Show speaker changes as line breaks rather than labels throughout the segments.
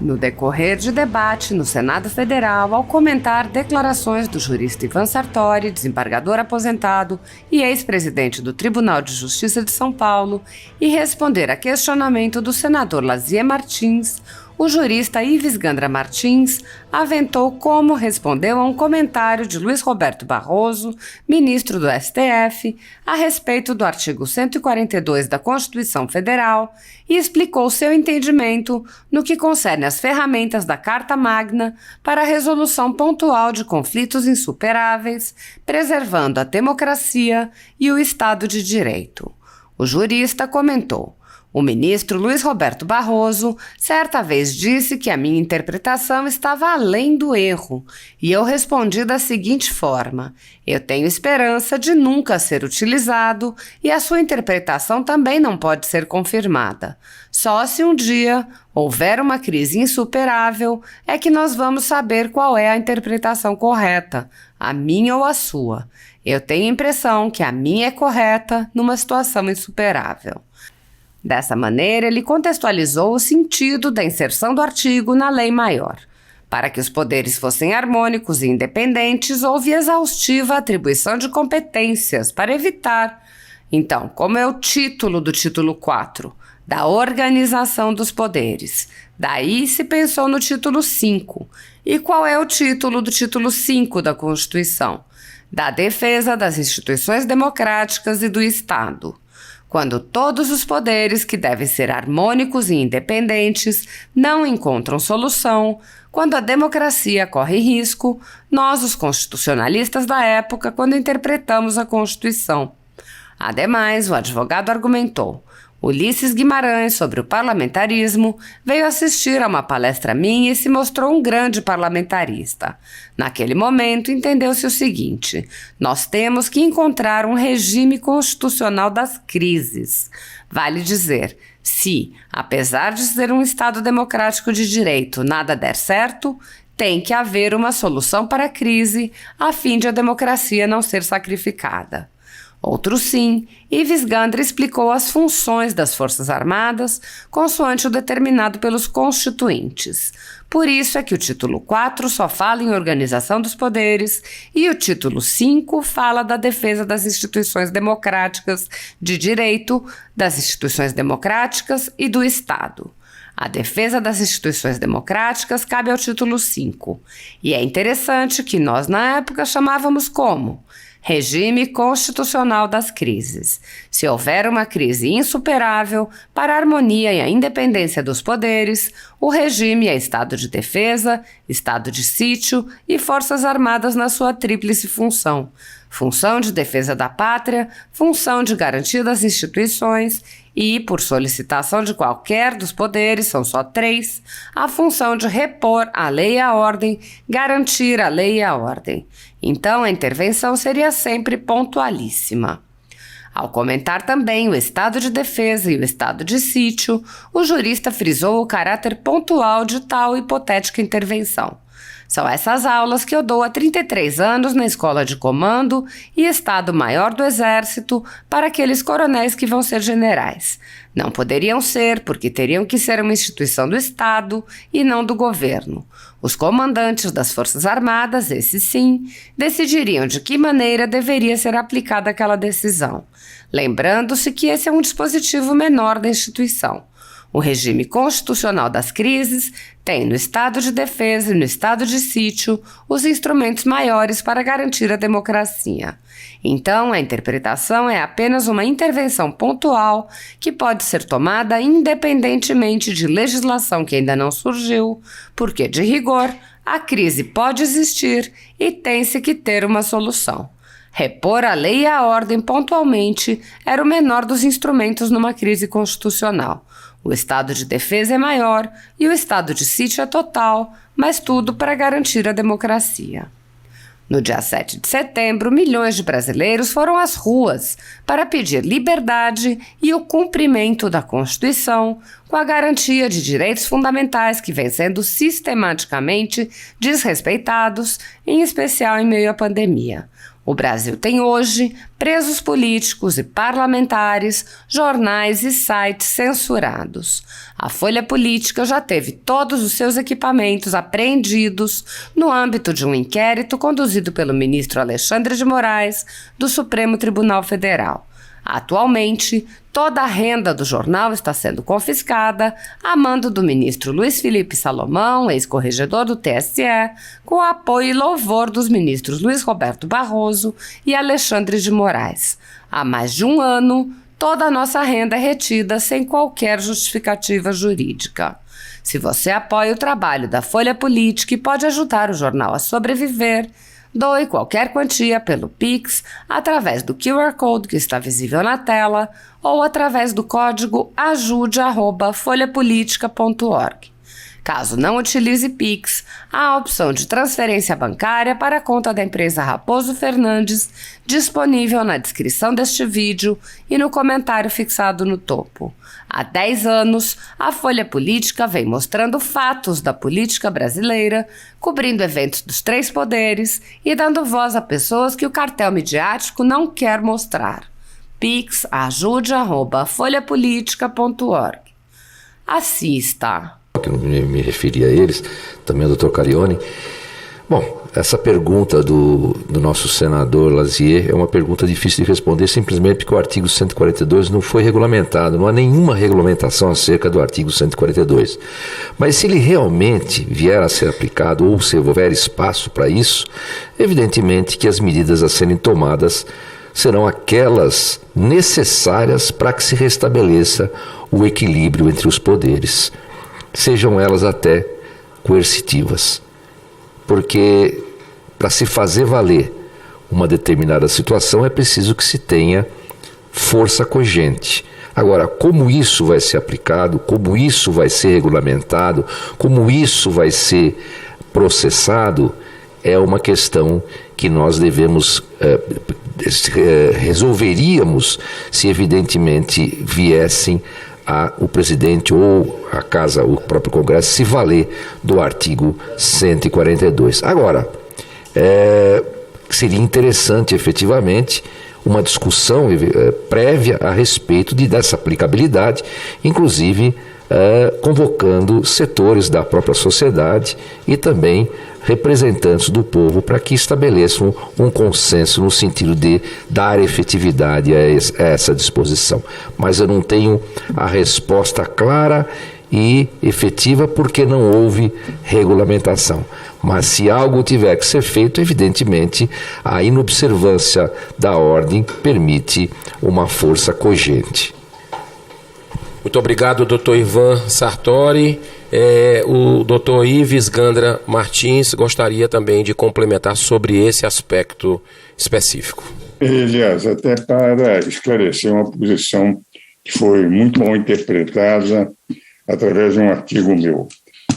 No decorrer de debate no Senado Federal, ao comentar declarações do jurista Ivan Sartori, desembargador aposentado e ex-presidente do Tribunal de Justiça de São Paulo, e responder a questionamento do senador Lazier Martins, o jurista Ives Gandra Martins aventou como respondeu a um comentário de Luiz Roberto Barroso, ministro do STF, a respeito do artigo 142 da Constituição Federal e explicou seu entendimento no que concerne às ferramentas da Carta Magna para a resolução pontual de conflitos insuperáveis, preservando a democracia e o Estado de Direito. O jurista comentou: o ministro Luiz Roberto Barroso certa vez disse que a minha interpretação estava além do erro, e eu respondi da seguinte forma: eu tenho esperança de nunca ser utilizado e a sua interpretação também não pode ser confirmada. Só se um dia houver uma crise insuperável é que nós vamos saber qual é a interpretação correta, a minha ou a sua. Eu tenho a impressão que a minha é correta numa situação insuperável. Dessa maneira, ele contextualizou o sentido da inserção do artigo na lei maior. Para que os poderes fossem harmônicos e independentes, houve exaustiva atribuição de competências para evitar. Então, como é o título do título 4? Da organização dos poderes. Daí se pensou no título 5. E qual é o título do título 5 da Constituição? Da defesa das instituições democráticas e do Estado. Quando todos os poderes, que devem ser harmônicos e independentes, não encontram solução, quando a democracia corre risco, nós, os constitucionalistas da época, quando interpretamos a Constituição. Ademais, o advogado argumentou: Ulisses Guimarães, sobre o parlamentarismo, veio assistir a uma palestra minha e se mostrou um grande parlamentarista. Naquele momento, entendeu-se o seguinte: nós temos que encontrar um regime constitucional das crises. Vale dizer, se, apesar de ser um Estado democrático de direito, nada der certo, tem que haver uma solução para a crise, a fim de a democracia não ser sacrificada. Outro sim, Ives Gandra explicou as funções das Forças Armadas consoante o determinado pelos constituintes. Por isso é que o título 4 só fala em organização dos poderes e o título 5 fala da defesa das instituições democráticas de direito, das instituições democráticas e do Estado. A defesa das instituições democráticas cabe ao título 5. E é interessante que nós, na época, chamávamos como regime constitucional das crises. Se houver uma crise insuperável, para a harmonia e a independência dos poderes, o regime é estado de defesa, estado de sítio e forças armadas na sua tríplice função. Função de defesa da pátria, função de garantia das instituições e, por solicitação de qualquer dos poderes, são só 3, a função de repor a lei e a ordem, garantir a lei e a ordem. Então, a intervenção seria sempre pontualíssima. Ao comentar também o estado de defesa e o estado de sítio, o jurista frisou o caráter pontual de tal hipotética intervenção. São essas aulas que eu dou há 33 anos na Escola de Comando e Estado-Maior do Exército para aqueles coronéis que vão ser generais. Não poderiam ser, porque teriam que ser uma instituição do Estado e não do governo. Os comandantes das Forças Armadas, esses sim, decidiriam de que maneira deveria ser aplicada aquela decisão. Lembrando-se que esse é um dispositivo menor da instituição. O regime constitucional das crises tem no estado de defesa e no estado de sítio os instrumentos maiores para garantir a democracia. Então, a interpretação é apenas uma intervenção pontual que pode ser tomada independentemente de legislação que ainda não surgiu, porque, de rigor, a crise pode existir e tem-se que ter uma solução. Repor a lei e a ordem pontualmente era o menor dos instrumentos numa crise constitucional. O estado de defesa é maior e o estado de sítio é total, mas tudo para garantir a democracia. No dia 7 de setembro, milhões de brasileiros foram às ruas para pedir liberdade e o cumprimento da Constituição, com a garantia de direitos fundamentais que vêm sendo sistematicamente desrespeitados, em especial em meio à pandemia. O Brasil tem hoje presos políticos e parlamentares, jornais e sites censurados. A Folha Política já teve todos os seus equipamentos apreendidos no âmbito de um inquérito conduzido pelo ministro Alexandre de Moraes, do Supremo Tribunal Federal. Atualmente, toda a renda do jornal está sendo confiscada a mando do ministro Luiz Felipe Salomão, ex-corregedor do TSE, com o apoio e louvor dos ministros Luiz Roberto Barroso e Alexandre de Moraes. Há mais de um ano, toda a nossa renda é retida sem qualquer justificativa jurídica. Se você apoia o trabalho da Folha Política e pode ajudar o jornal a sobreviver, doe qualquer quantia pelo Pix através do QR Code que está visível na tela ou através do código ajude@folhapolitica.org. Caso não utilize Pix, há a opção de transferência bancária para a conta da empresa Raposo Fernandes, disponível na descrição deste vídeo e no comentário fixado no topo. Há 10 anos, a Folha Política vem mostrando fatos da política brasileira, cobrindo eventos dos 3 poderes e dando voz a pessoas que o cartel midiático não quer mostrar. Pix ajude@folhapolitica.org. Assista.
Que eu me referi a eles, também ao Dr. Carione. Bom, essa pergunta do nosso senador Lazier é uma pergunta difícil de responder, simplesmente porque o artigo 142 não foi regulamentado, não há nenhuma regulamentação acerca do artigo 142. Mas se ele realmente vier a ser aplicado, ou se houver espaço para isso, evidentemente que as medidas a serem tomadas serão aquelas necessárias para que se restabeleça o equilíbrio entre os poderes, sejam elas até coercitivas. Porque para se fazer valer uma determinada situação é preciso que se tenha força cogente. Agora, como isso vai ser aplicado, como isso vai ser regulamentado, como isso vai ser processado, é uma questão que nós devemos, resolveríamos se evidentemente viessem o presidente ou a casa, o próprio Congresso, se valer do artigo 142. Agora, seria interessante efetivamente uma discussão prévia a respeito dessa aplicabilidade, inclusive convocando setores da própria sociedade e também representantes do povo para que estabeleçam um consenso no sentido de dar efetividade a essa disposição. Mas eu não tenho a resposta clara e efetiva porque não houve regulamentação. Mas se algo tiver que ser feito, evidentemente, a inobservância da ordem permite uma força cogente.
Muito obrigado, Dr. Ivan Sartori. O Dr. Ives Gandra Martins gostaria também de complementar sobre esse aspecto específico.
Aliás, até para esclarecer uma posição que foi muito mal interpretada através de um artigo meu.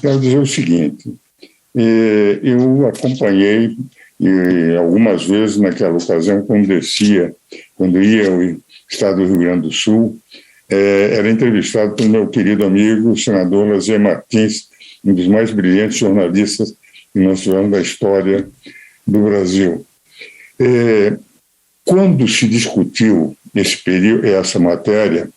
Quero dizer o seguinte, eu acompanhei algumas vezes naquela ocasião quando ia ao estado do Rio Grande do Sul, era entrevistado pelo meu querido amigo, o senador Lazier Martins, um dos mais brilhantes jornalistas que nós tivemos da história do Brasil. Quando se discutiu essa matéria,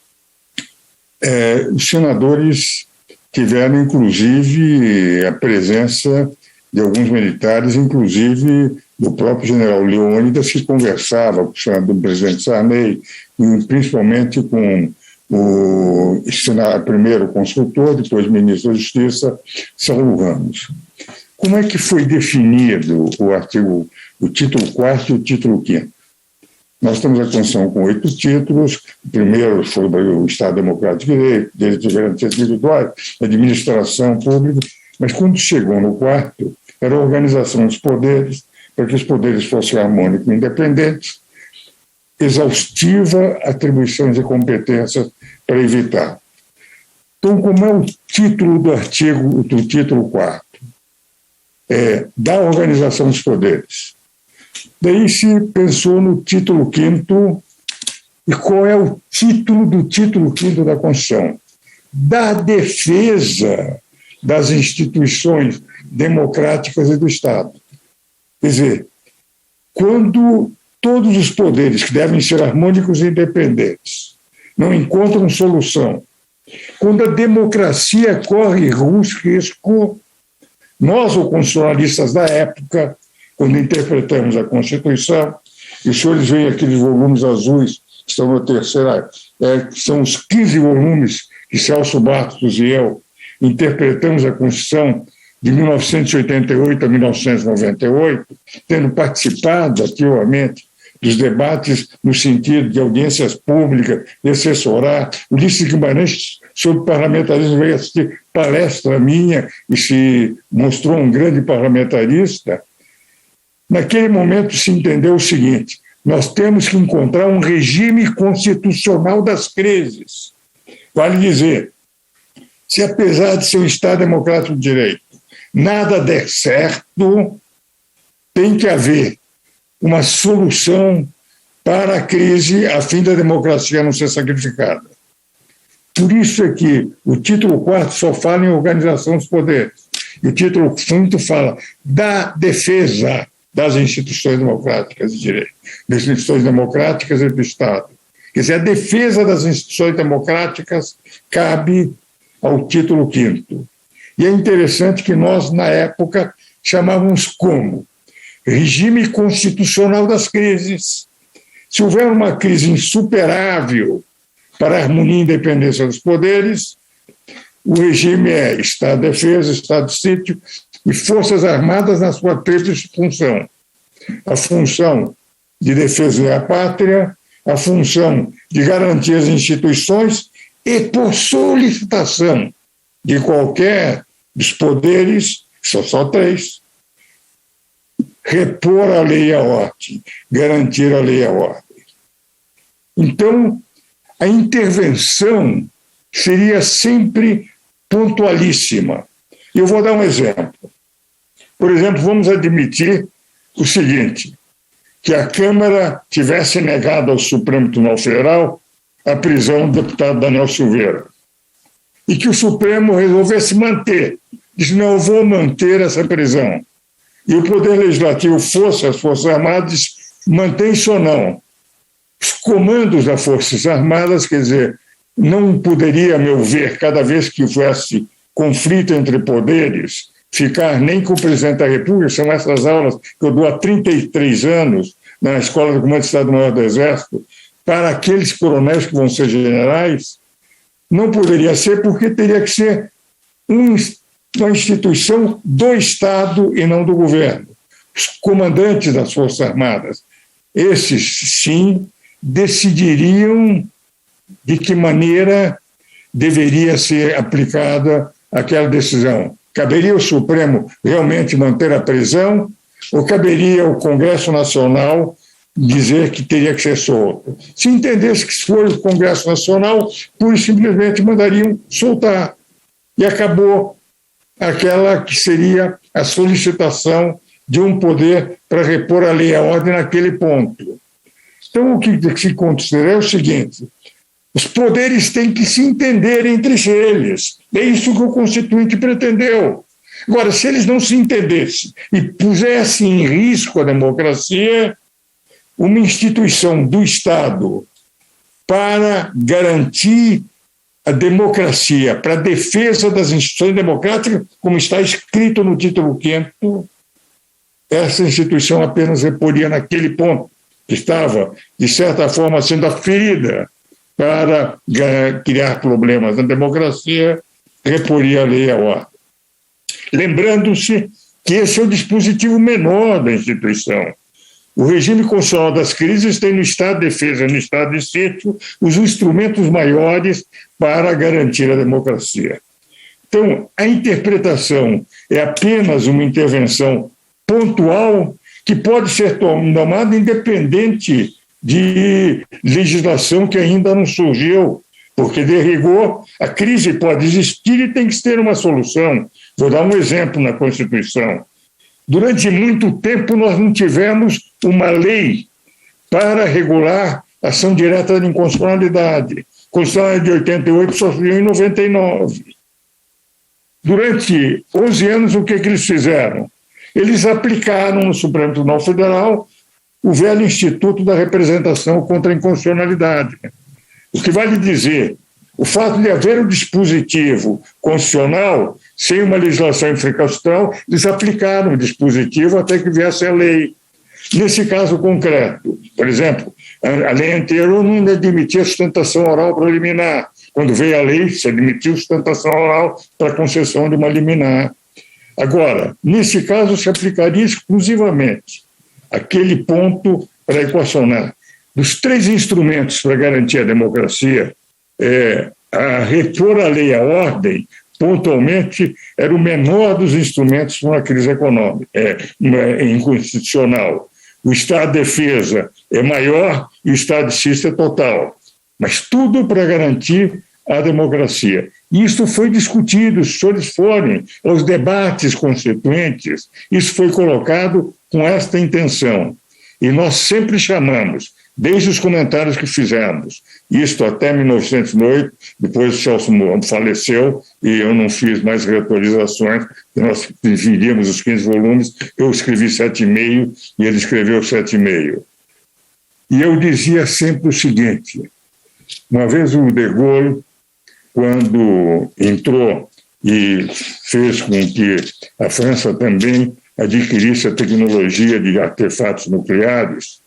os senadores tiveram, inclusive, a presença de alguns militares, inclusive do próprio general Leônidas, que conversava com o presidente Sarney, e principalmente com o primeiro consultor, depois ministro da Justiça, Saulo Ramos. Como é que foi definido o título 4º e o título 5º? Nós estamos a Constituição com 8 títulos. O primeiro foi o Estado Democrático de Direito, Direitos e Garantias Individuais, Administração Pública, mas quando chegou no 4º, era a organização dos poderes, para que os poderes fossem harmônicos e independentes, exaustiva, atribuições e competências para evitar. Então, como é o título do título 4º? Da organização dos poderes. Daí se pensou no título 5º, e qual é o título do título 5º da Constituição? Da defesa das instituições democráticas e do Estado. Quer dizer, quando todos os poderes, que devem ser harmônicos e independentes, não encontram solução, quando a democracia corre risco, nós, os constitucionalistas da época, quando interpretamos a Constituição, e os senhores veem aqueles volumes azuis que estão na terceira, que são os 15 volumes que Celso Bastos e eu interpretamos a Constituição de 1988 a 1998, tendo participado ativamente dos debates no sentido de audiências públicas, de assessorar. Ulisses Guimarães, sobre parlamentarismo, veio assistir palestra minha e se mostrou um grande parlamentarista. Naquele momento se entendeu o seguinte: nós temos que encontrar um regime constitucional das crises. Vale dizer, se apesar de ser um Estado democrático de direito, nada der certo, tem que haver uma solução para a crise a fim da democracia não ser sacrificada. Por isso é que o título 4 só fala em organização dos poderes. E o título 5 fala da defesa das instituições democráticas de direito, das instituições democráticas e do Estado. Quer dizer, a defesa das instituições democráticas cabe ao título 5º. E é interessante que nós, na época, chamávamos como regime constitucional das crises. Se houver uma crise insuperável para a harmonia e independência dos poderes, o regime é Estado de Defesa, Estado de Sítio e Forças Armadas na sua tríplice função. A função de defesa da pátria, a função de garantir as instituições e, por solicitação de qualquer dos poderes, que são só 3, repor a lei e a ordem, garantir a lei e a ordem. Então, a intervenção seria sempre pontualíssima. Eu vou dar um exemplo. Por exemplo, vamos admitir o seguinte, que a Câmara tivesse negado ao Supremo Tribunal Federal a prisão do deputado Daniel Silveira, e que o Supremo resolvesse manter. Disse, não, eu vou manter essa prisão. E o Poder Legislativo fosse, as Forças Armadas, mantém isso ou não. Os comandos das Forças Armadas, quer dizer, não poderia, a meu ver, cada vez que houvesse conflito entre poderes, ficar nem com o Presidente da República. São essas aulas que eu dou há 33 anos na Escola do Comando de Estado-Maior do Exército, para aqueles coronéis que vão ser generais. Não poderia ser, porque teria que ser uma instituição do Estado e não do governo. Os comandantes das Forças Armadas, esses, sim, decidiriam de que maneira deveria ser aplicada aquela decisão. Caberia ao Supremo realmente manter a prisão ou caberia ao Congresso Nacional dizer que teria que ser solto? Se entendesse que foi o Congresso Nacional, pura e simplesmente mandariam soltar. E acabou aquela que seria a solicitação de um poder para repor a lei e a ordem naquele ponto. Então, o que se considera é o seguinte: os poderes têm que se entender entre eles. É isso que o Constituinte pretendeu. Agora, se eles não se entendessem e pusessem em risco a democracia, uma instituição do Estado para garantir a democracia, para a defesa das instituições democráticas, como está escrito no título 5º, essa instituição apenas reporia naquele ponto, que estava, de certa forma, sendo aferida para criar problemas na democracia, reporia a lei e a ordem. Lembrando-se que esse é o dispositivo menor da instituição. O regime constitucional das crises tem no Estado de Defesa e no Estado de Sítio os instrumentos maiores para garantir a democracia. Então, a interpretação é apenas uma intervenção pontual que pode ser tomada independente de legislação que ainda não surgiu, porque, de rigor, a crise pode existir e tem que ter uma solução. Vou dar um exemplo na Constituição. Durante muito tempo, nós não tivemos uma lei para regular a ação direta de inconstitucionalidade. A Constituição de 88 só surgiu em 99. Durante 11 anos, o que eles fizeram? Eles aplicaram no Supremo Tribunal Federal o velho instituto da representação contra a inconstitucionalidade. O que vale dizer, o fato de haver um dispositivo constitucional sem uma legislação infraconstitucional, eles aplicaram o dispositivo até que viesse a lei. Nesse caso concreto, por exemplo, a lei anterior não admitia sustentação oral para liminar. Quando veio a lei, se admitiu sustentação oral para concessão de uma liminar. Agora, nesse caso, se aplicaria exclusivamente aquele ponto para equacionar. Dos 3 instrumentos para garantir a democracia, a repor a lei à ordem, pontualmente, era o menor dos instrumentos para uma crise econômica, inconstitucional. O estado de defesa é maior e o estado de sítio é total. Mas tudo para garantir a democracia. Isso foi discutido, os senhores forem aos debates constituintes, isso foi colocado com esta intenção. E nós sempre chamamos, desde os comentários que fizemos, isto até 1908, depois o Celso faleceu e eu não fiz mais reatualizações, nós dividimos os 15 volumes, eu escrevi 7,5 e ele escreveu 7,5. E eu dizia sempre o seguinte, uma vez o De Gaulle, quando entrou e fez com que a França também adquirisse a tecnologia de artefatos nucleares,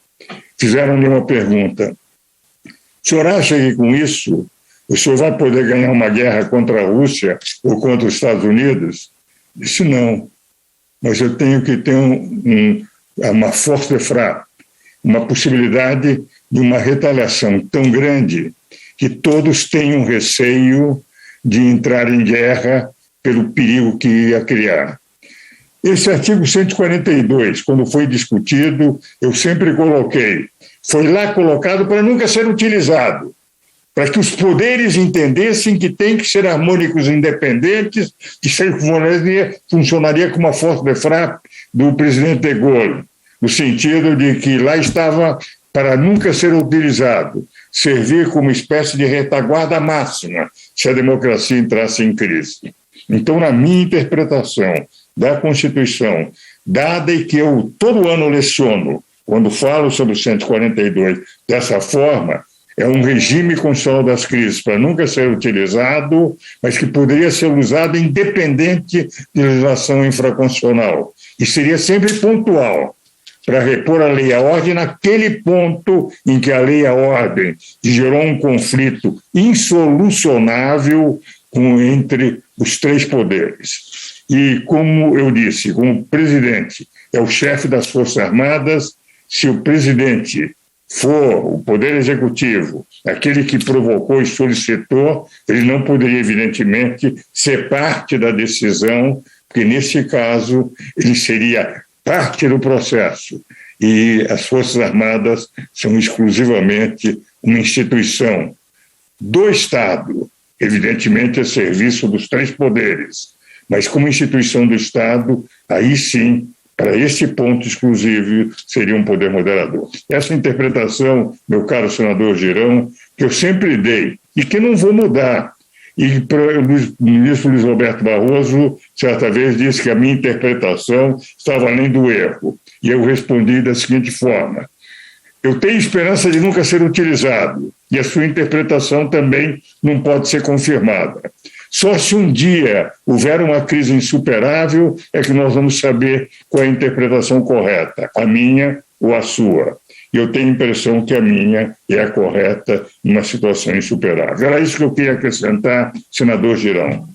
fizeram-lhe uma pergunta. O senhor acha que com isso o senhor vai poder ganhar uma guerra contra a Rússia ou contra os Estados Unidos? Disse não, mas eu tenho que ter uma force de frappe, uma possibilidade de uma retaliação tão grande que todos tenham receio de entrar em guerra pelo perigo que ia criar. Esse artigo 142, quando foi discutido, eu sempre coloquei, foi lá colocado para nunca ser utilizado, para que os poderes entendessem que tem que ser harmônicos e independentes, que funcionaria como uma força de frappe do presidente de Gaulle, no sentido de que lá estava para nunca ser utilizado, servir como espécie de retaguarda máxima se a democracia entrasse em crise. Então, na minha interpretação da Constituição, dada e que eu todo ano leciono, quando falo sobre o 142 dessa forma, é um regime constitucional das crises para nunca ser utilizado, mas que poderia ser usado independente de legislação infraconstitucional. E seria sempre pontual, para repor a lei à ordem naquele ponto em que a lei à ordem gerou um conflito insolucionável entre os 3 poderes. E, como eu disse, como o presidente é o chefe das Forças Armadas, se o presidente for o Poder Executivo, aquele que provocou e solicitou, ele não poderia, evidentemente, ser parte da decisão, porque, nesse caso, ele seria parte do processo. E as Forças Armadas são exclusivamente uma instituição do Estado, evidentemente a serviço dos 3 poderes, mas como instituição do Estado, aí sim, para esse ponto exclusivo, seria um poder moderador. Essa interpretação, meu caro senador Girão, que eu sempre dei e que não vou mudar. E o ministro Luiz Roberto Barroso, certa vez, disse que a minha interpretação estava além do erro. E eu respondi da seguinte forma: eu tenho esperança de nunca ser utilizado, e a sua interpretação também não pode ser confirmada. Só se um dia houver uma crise insuperável é que nós vamos saber qual é a interpretação correta, a minha ou a sua. E eu tenho a impressão que a minha é a correta numa situação insuperável. Era isso que eu queria acrescentar, senador Girão.